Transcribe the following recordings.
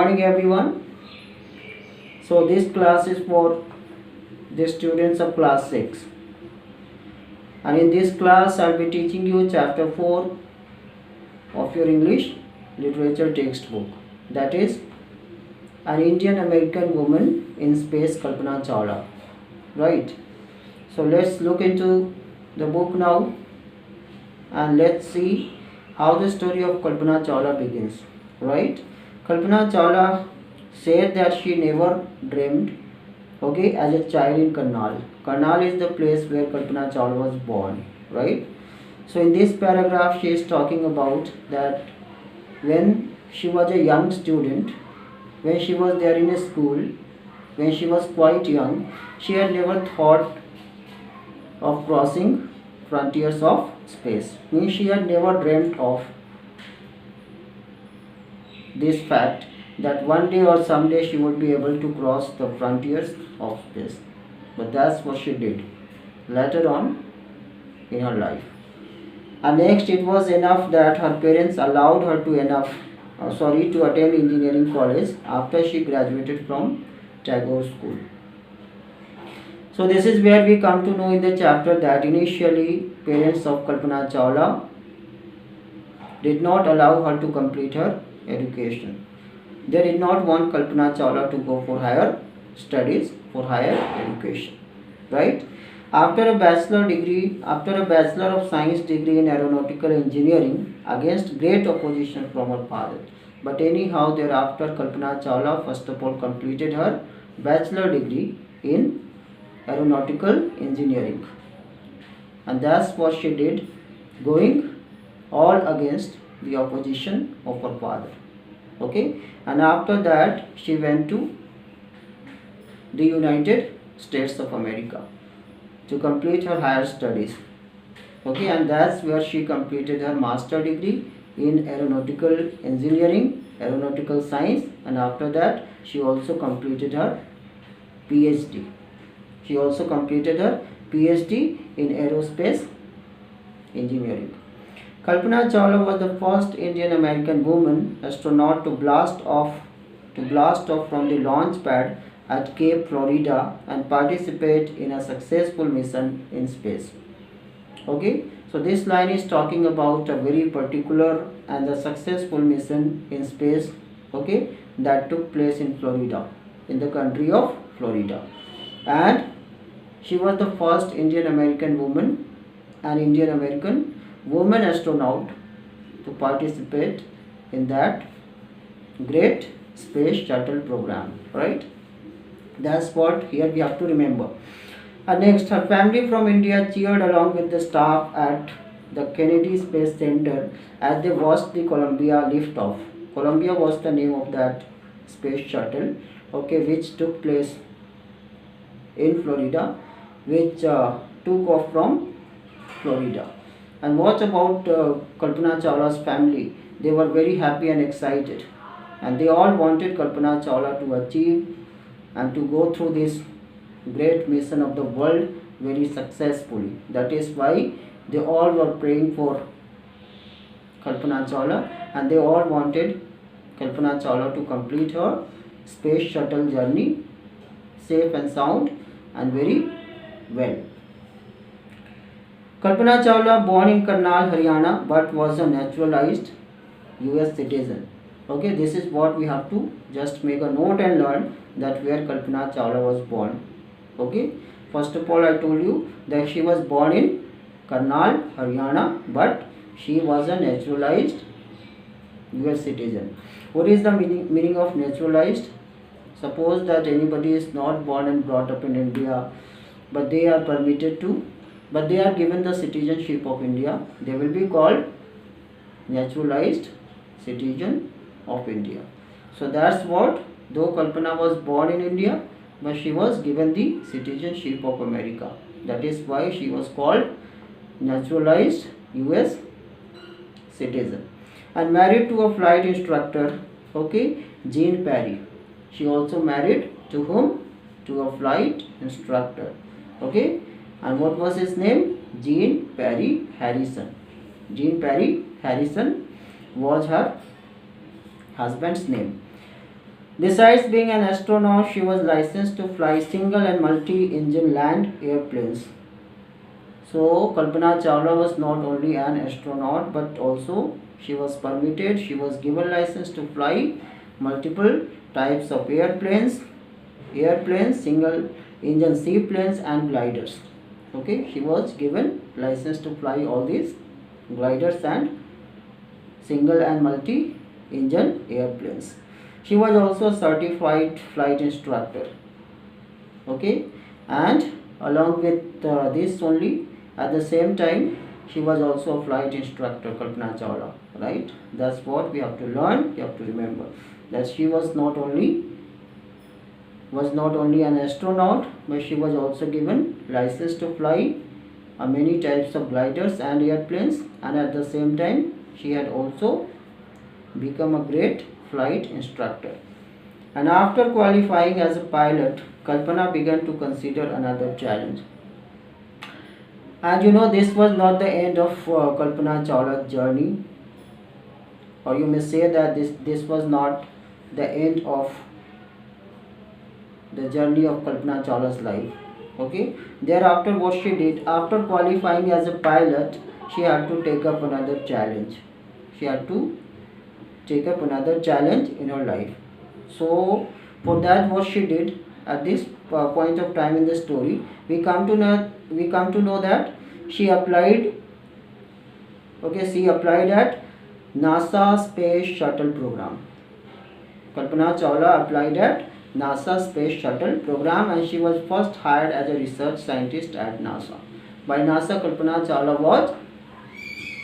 morning everyone. So this class is for the students of class 6, and in this class I'll be teaching you chapter 4 of your English literature textbook, that is an Indian American woman in space, Kalpana Chawla. Right. So let's look into the book now and let's see how the story of Kalpana Chawla begins. Right. Kalpana Chawla said that she never dreamed, as a child in Karnal. Karnal is the place where Kalpana Chawla was born, right? So in this paragraph she is talking about that when she was a young student, when she was there in a school, when she was quite young, she had never thought of crossing frontiers of space. Means she had never dreamt of this fact that one day or someday she would be able to cross the frontiers of space. But that's what she did later on in her life. And next, it was enough that her parents allowed her to attend engineering college after she graduated from Tagore School. So this is where we come to know in the chapter that initially parents of Kalpana Chawla did not allow her to complete her education. They did not want Kalpana Chawla to go for higher studies, for higher education, right? After a bachelor of science degree in aeronautical engineering, against great opposition from her father. But anyhow, thereafter Kalpana Chawla first of all completed her bachelor degree in aeronautical engineering, and that's what she did, going all against the opposition of her father. And after that she went to the United States of America to complete her higher studies. And that's where she completed her master degree in aeronautical engineering, aeronautical science, and after that she also completed her PhD. She also completed her PhD in aerospace engineering. Kalpana Chawla was the first Indian American woman astronaut to blast off from the launch pad at Cape Florida and participate in a successful mission in space. So this line is talking about a very particular and a successful mission in space, that took place in Florida, in the country of Florida. And she was the first Indian American woman astronaut to participate in that great space shuttle program, right? That's what here we have to remember. And next, her family from India cheered along with the staff at the Kennedy Space Center as they watched the Columbia lift off. Columbia was the name of that space shuttle, which took place in Florida, which took off from Florida. And what about Kalpana Chawla's family? They were very happy and excited, and they all wanted Kalpana Chawla to achieve and to go through this great mission of the world very successfully. That is why they all were praying for Kalpana Chawla, and they all wanted Kalpana Chawla to complete her space shuttle journey safe and sound and very well. Kalpana Chawla, born in Karnal, Haryana, but was a naturalized US citizen. This is what we have to just make a note and learn, that where Kalpana Chawla was born. First of all, I told you that she was born in Karnal, Haryana, but she was a naturalized US citizen. What is the meaning of naturalized? Suppose that anybody is not born and brought up in India, but they are given the citizenship of India, they will be called naturalized citizen of India. So that's what, though Kalpana was born in India, but she was given the citizenship of America. That is why she was called naturalized US citizen. And married to a flight instructor, Gene Perry. She also married to whom? To a flight instructor. And what was his name? Gene Perry Harrison. Gene Perry Harrison was her husband's name. Besides being an astronaut, she was licensed to fly single and multi-engine land airplanes. So Kalpana Chawla was not only an astronaut but also she was permitted, she was given license to fly multiple types of airplanes, single engine seaplanes and gliders. Okay, she was given license to fly all these gliders and single and multi engine airplanes. She was also a certified flight instructor. Okay, and along with this only, at the same time she was also a flight instructor, Kalpana Chawla, right? That's what we have to learn, we have to remember that she was not only an astronaut but she was also given license to fly many types of gliders and airplanes, and at the same time she had also become a great flight instructor. And after qualifying as a pilot, Kalpana began to consider another challenge. And this was not the end of Kalpana Chawla's journey, or you may say that this was not the end of the journey of Kalpana Chawla's life. Okay, thereafter what she did after qualifying as a pilot, she had to take up another challenge. She had to take up another challenge in her life. So for that, what she did at this point of time in the story, we come to know that she applied. Okay, she applied at NASA Space Shuttle program. Kalpana Chawla applied at NASA Space Shuttle program, and she was first hired as a research scientist at NASA. By NASA, Kalpana Chawla was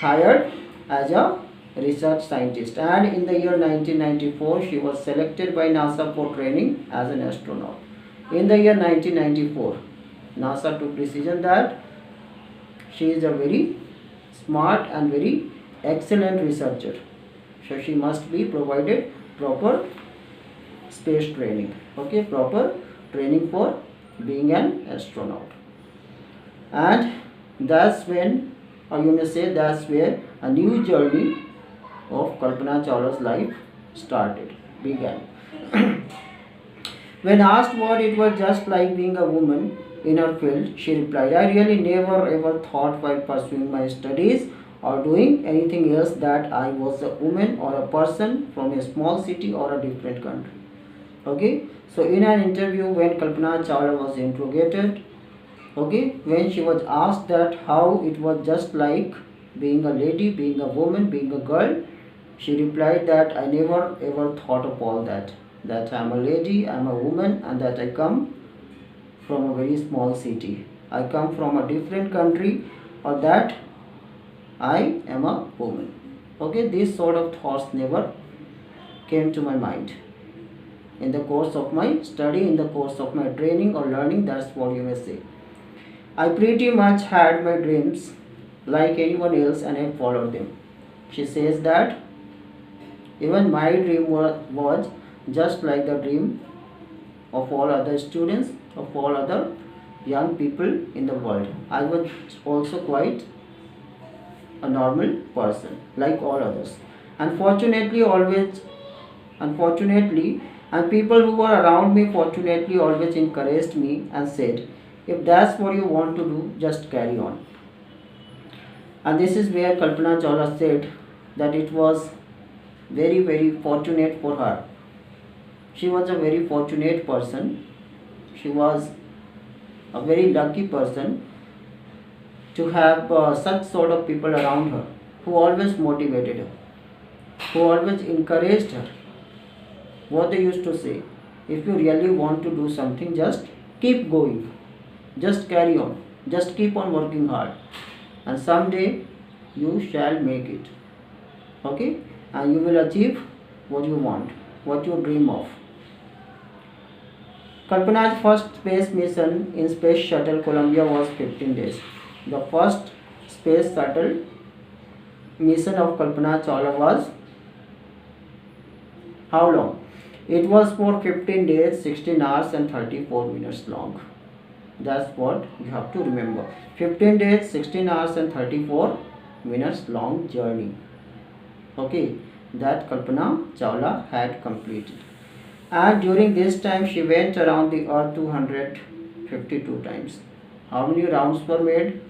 hired as a research scientist, and in the year 1994 she was selected by NASA for training as an astronaut. In the year 1994, NASA took decision that she is a very smart and very excellent researcher, so she must be provided proper space training. Okay, proper training for being an astronaut. And that's when, or you may say that's where a new journey of Kalpana Chawla's life began. When asked what it was just like being a woman in her field, she replied, I really never ever thought while pursuing my studies or doing anything else that I was a woman or a person from a small city or a different country. Okay, so in an interview when Kalpana Chawla was interrogated, okay, when she was asked that how it was just like being a lady, being a woman, being a girl, she replied that I never ever thought of all that. That I'm a lady, I'm a woman, and that I come from a very small city. I come from a different country, or that I am a woman. Okay, these sort of thoughts never came to my mind. In the course of my study, in the course of my training or learning, that's what you may say. I pretty much had my dreams like anyone else and I followed them. She says that even my dream was just like the dream of all other students, of all other young people in the world. I was also quite a normal person like all others. Unfortunately, and people who were around me fortunately always encouraged me and said, if that's what you want to do, just carry on. And this is where Kalpana Chawla said that it was very, very fortunate for her. She was a very fortunate person. She was a very lucky person to have such sort of people around her who always motivated her, who always encouraged her. What they used to say, if you really want to do something, just keep going, just carry on, just keep on working hard, and someday you shall make it. Okay, and you will achieve what you want, what you dream of. Kalpana's first space mission in Space Shuttle Columbia was 15 days. The first space shuttle mission of Kalpana Chawla was how long? It was for 15 days, 16 hours and 34 minutes long. That's what you have to remember. 15 days, 16 hours and 34 minutes long journey. Okay, that Kalpana Chawla had completed. and during this time she went around the earth 252 times. How many rounds were made,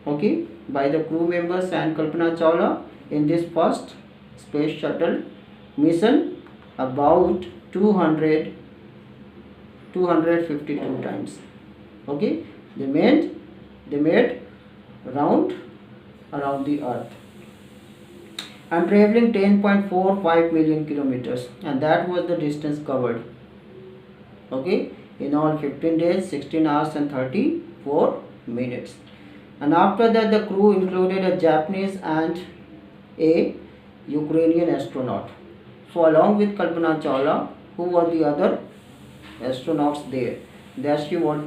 okay, by the crew members and Kalpana Chawla in this first space shuttle mission? About 252 times. Okay, they made round around the earth and traveling 10.45 million kilometers, and that was the distance covered, okay, in all 15 days, 16 hours and 34 minutes. And after that the crew included a Japanese and a Ukrainian astronaut. So along with Kalpana Chawla, who were the other astronauts there? That's what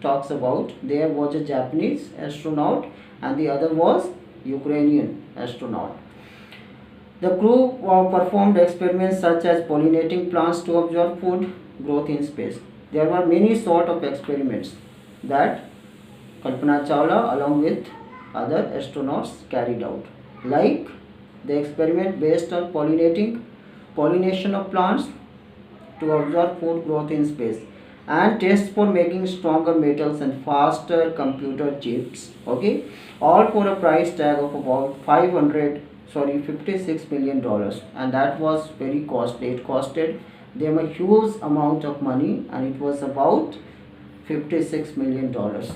talks about. There was a Japanese astronaut and the other was Ukrainian astronaut. The crew performed experiments such as pollinating plants to observe food growth in space. There were many sort of experiments that Kalpana Chawla along with other astronauts carried out, like the experiment based on pollination of plants to observe food growth in space, and tests for making stronger metals and faster computer chips, okay, all for a price tag of about 56 million dollars. And that was very costly. It costed them a huge amount of money, and it was about 56 million dollars.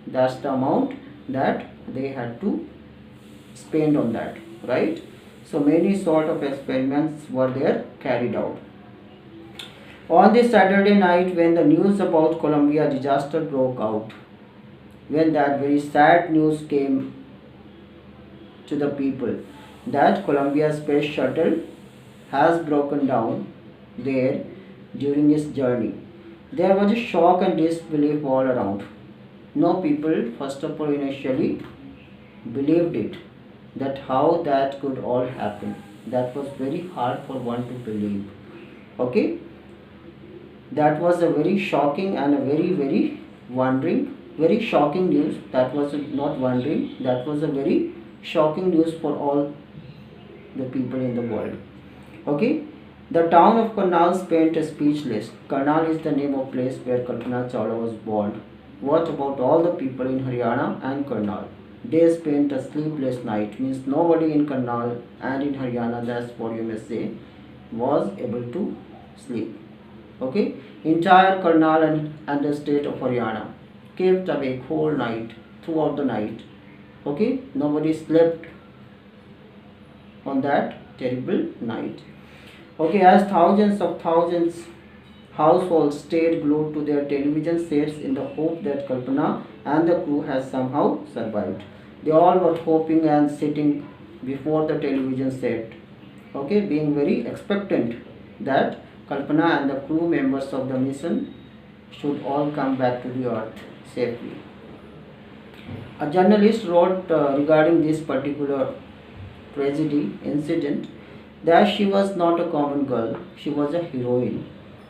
That's the amount that they had to spend on that, right? So many sort of experiments were there carried out. On this Saturday night, when the news about Columbia disaster broke out, when that very sad news came to the people that Columbia space shuttle has broken down there during its journey, there was a shock and disbelief all around. No people, first of all, initially believed it, that how that could all happen. That was very hard for one to believe. Okay, that was a very shocking and a very very shocking news. That was not wondering, that was a very shocking news for all the people in the world. Okay, the town of Karnal spent speechless. Karnal is the name of place where Kalpana Chawla was born. What about all the people in Haryana and Karnal? They spent a sleepless night. Means nobody in Karnal and in Haryana, that's what you may say, was able to sleep. Okay, entire Karnal and the state of Haryana kept awake whole night, throughout the night. Okay, nobody slept on that terrible night. Okay, as thousands households stayed glued to their television sets in the hope that Kalpana and the crew has somehow survived. They all were hoping and sitting before the television set, okay, being very expectant that Kalpana and the crew members of the mission should all come back to the earth safely. A journalist wrote regarding this particular tragedy incident that she was not a common girl, she was a heroine.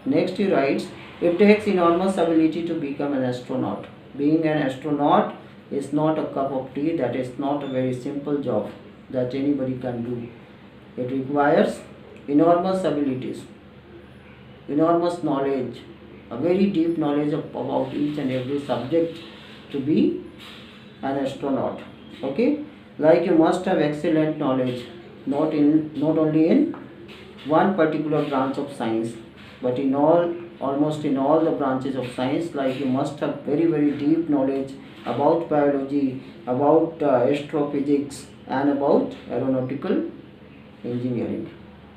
Next he writes, it takes enormous ability to become an astronaut. Being an astronaut is not a cup of tea, that is not a very simple job that anybody can do. It requires enormous abilities, enormous knowledge, a very deep knowledge about each and every subject to be an astronaut. Okay, like you must have excellent knowledge not only in one particular branch of science, but in almost in all the branches of science. Like you must have very deep knowledge about biology, about astrophysics, and about aeronautical engineering.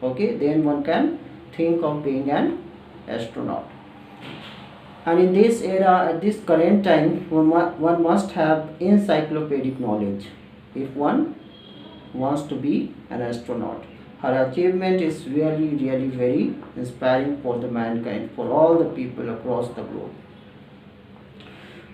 Okay, then one can think of being an astronaut. And in this era, at this current time, one must have encyclopedic knowledge if one wants to be an astronaut. Her achievement is really very inspiring for the mankind, for all the people across the globe.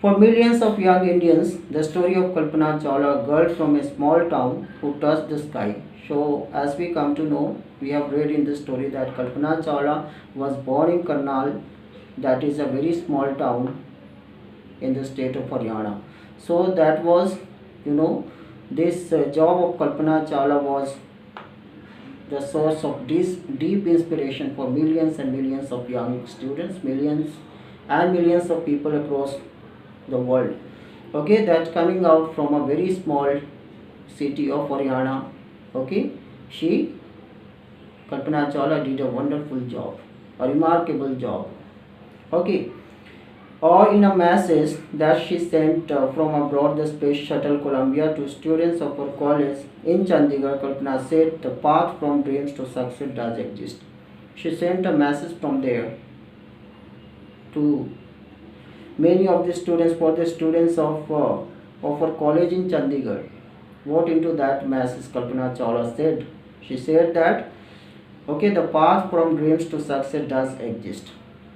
For millions of young Indians, the story of Kalpana Chawla, a girl from a small town who touched the sky. So, as we come to know, we have read in the story that Kalpana Chawla was born in Karnal, that is a very small town in the state of Haryana. So, that was, this job of Kalpana Chawla was the source of this deep inspiration for millions and millions of young students, millions and millions of people across the world. Okay, that coming out from a very small city of Haryana. Okay, she, Kalpana Chawla, did a wonderful job, a remarkable job. Okay, or in a message that she sent from abroad, the Space Shuttle Columbia, to students of her college in Chandigarh, Kalpana said the path from dreams to success does exist. She sent a message from there to many of the students, for the students of her college in Chandigarh. What into that message Kalpana Chawla said? She said that, okay, the path from dreams to success does exist.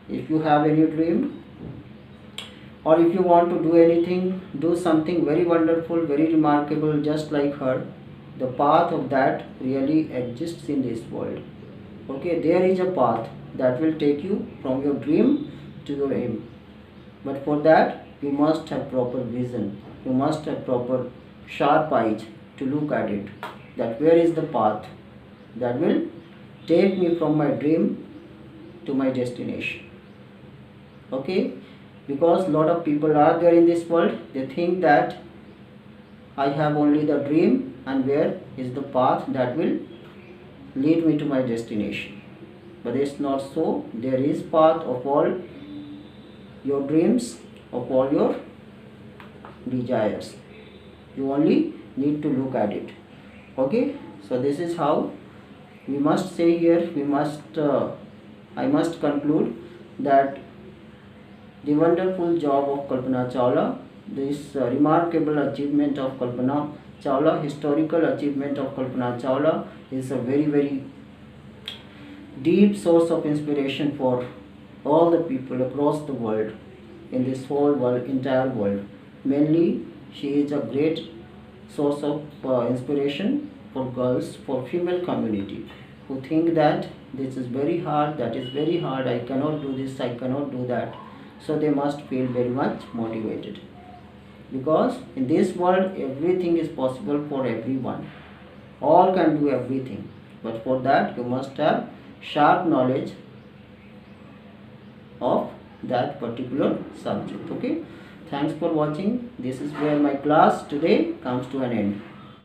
If you have any dream, or if you want to do anything, do something very wonderful, very remarkable, just like her, the path of that really exists in this world. Okay, there is a path that will take you from your dream to your aim. But for that, you must have proper vision. You must have proper sharp eyes to look at it. That where is the path that will take me from my dream to my destination. Okay, because lot of people are there in this world, they think that I have only the dream, and where is the path that will lead me to my destination. But it's not so. There is path of all your dreams, of all your desires. You only need to look at it. Okay, so this is how we must say here, I must conclude that the wonderful job of Kalpana Chawla, this remarkable achievement of Kalpana Chawla, historical achievement of Kalpana Chawla, is a very, very deep source of inspiration for all the people across the world, in this whole world, entire world. Mainly, she is a great source of inspiration for girls, for female community, who think that this is very hard, that is very hard, I cannot do this, I cannot do that. So they must feel very much motivated, because in this world everything is possible for everyone. All can do everything, but for that you must have sharp knowledge of that particular subject. Okay, thanks for watching. This is where my class today comes to an end.